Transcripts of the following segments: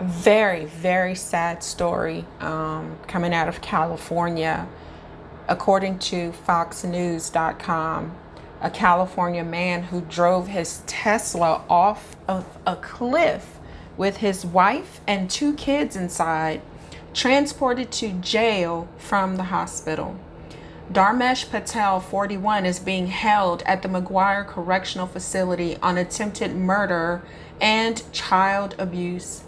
Very, very sad story coming out of California. According to FoxNews.com, a California man who drove his Tesla off of a cliff with his wife and two kids inside, transported to jail from the hospital. Dharmesh Patel, 41, is being held at the McGuire Correctional Facility on attempted murder and child abuse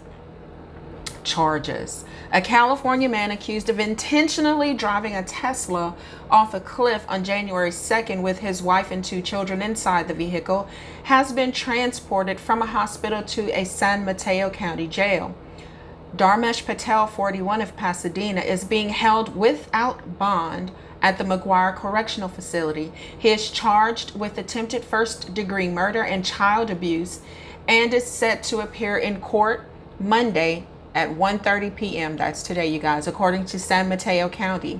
charges. A California man accused of intentionally driving a Tesla off a cliff on January 2nd with his wife and two children inside the vehicle has been transported from a hospital to a San Mateo County jail. Dharmesh Patel, 41, of Pasadena, is being held without bond at the McGuire Correctional Facility. He is charged with attempted first-degree murder and child abuse and is set to appear in court Monday at 1:30 p.m. That's today, you guys, according to San Mateo County.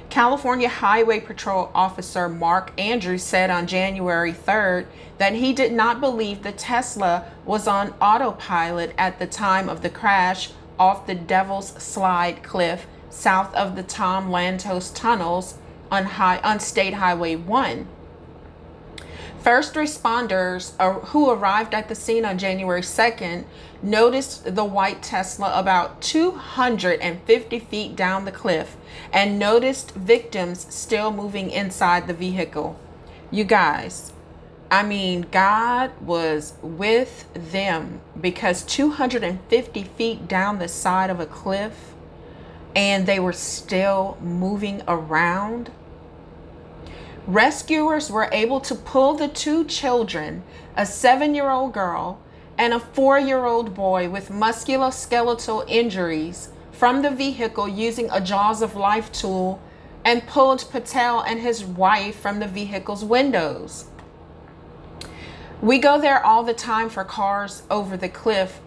California Highway Patrol Officer Mark Andrews said on January 3rd that he did not believe the Tesla was on autopilot at the time of the crash off the Devil's Slide Cliff south of the Tom Lantos tunnels on State Highway 1. First responders who arrived at the scene on January 2nd noticed the white Tesla about 250 feet down the cliff and noticed victims still moving inside the vehicle. You guys, I mean, God was with them, because 250 feet down the side of a cliff and they were still moving around. Rescuers were able to pull the two children, a 7-year-old girl and a 4-year-old boy with musculoskeletal injuries, from the vehicle using a Jaws of Life tool, and pulled Patel and his wife from the vehicle's windows. We go there all the time for cars over the cliff,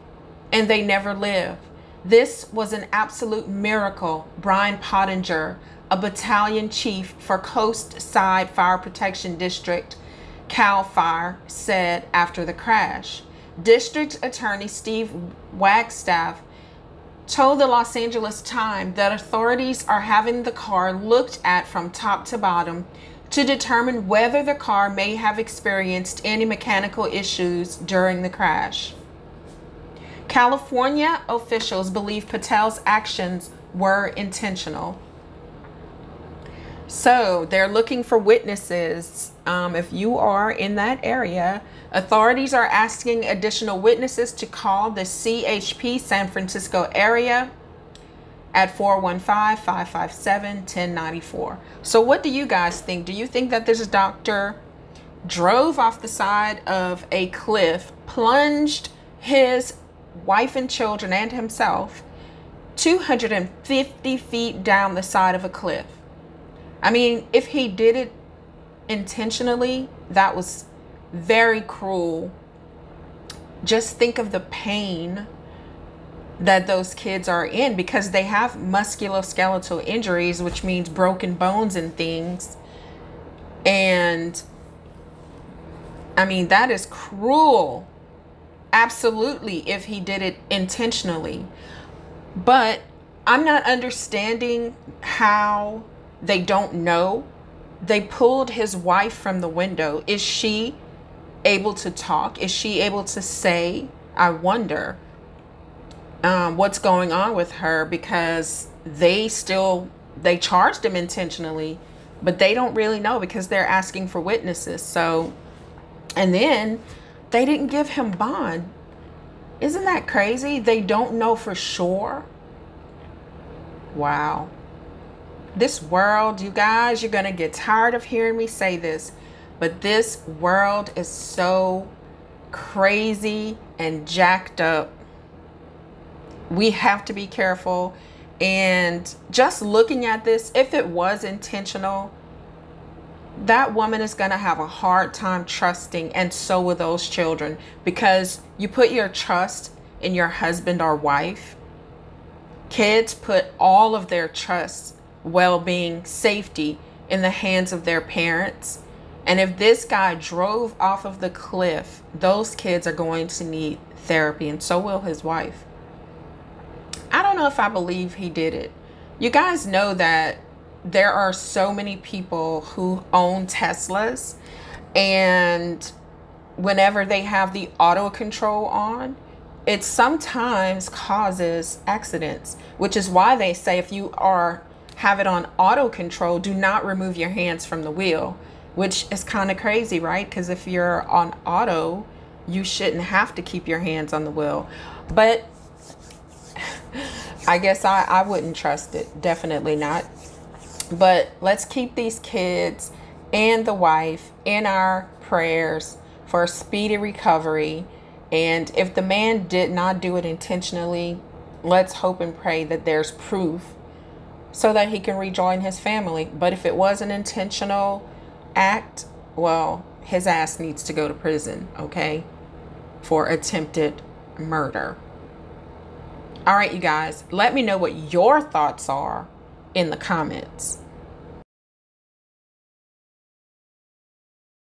and they never live. This was an absolute miracle, Brian Pottinger, a battalion chief for Coast Side Fire Protection District, CAL FIRE, said after the crash. District Attorney Steve Wagstaff told the Los Angeles Times that authorities are having the car looked at from top to bottom to determine whether the car may have experienced any mechanical issues during the crash. California officials believe Patel's actions were intentional. So they're looking for witnesses. If you are in that area, authorities are asking additional witnesses to call the CHP San Francisco area at 415-557-1094. So what do you guys think? Do you think that this doctor drove off the side of a cliff, plunged his wife and children and himself 250 feet down the side of a cliff? I mean, if he did it intentionally, that was very cruel. Just think of the pain that those kids are in, because they have musculoskeletal injuries, which means broken bones and things. And I mean, that is cruel. Absolutely, if he did it intentionally. But I'm not understanding how they don't know. They pulled his wife from the window. Is she able to talk? Is she able to say? I wonder what's going on with her, because they charged him intentionally, but they don't really know, because they're asking for witnesses. So, and then they didn't give him bond. Isn't that crazy? They don't know for sure. Wow. This world, you guys, you're going to get tired of hearing me say this, but this world is so crazy and jacked up. We have to be careful. And just looking at this, if it was intentional, that woman is going to have a hard time trusting, and so will those children, because you put your trust in your husband or wife. Kids put all of their trust, well-being, safety in the hands of their parents. And if this guy drove off of the cliff, those kids are going to need therapy, and so will his wife. know if I believe he did it. You guys know that there are so many people who own Teslas, and whenever they have the auto control on, it sometimes causes accidents, which is why they say if you have it on auto control, do not remove your hands from the wheel, which is kind of crazy, right? Because if you're on auto, you shouldn't have to keep your hands on the wheel. But I guess I wouldn't trust it. Definitely not. But let's keep these kids and the wife in our prayers for a speedy recovery. And if the man did not do it intentionally, let's hope and pray that there's proof so that he can rejoin his family. But if it was an intentional act, well, his ass needs to go to prison, okay, for attempted murder. All right, you guys, let me know what your thoughts are in the comments.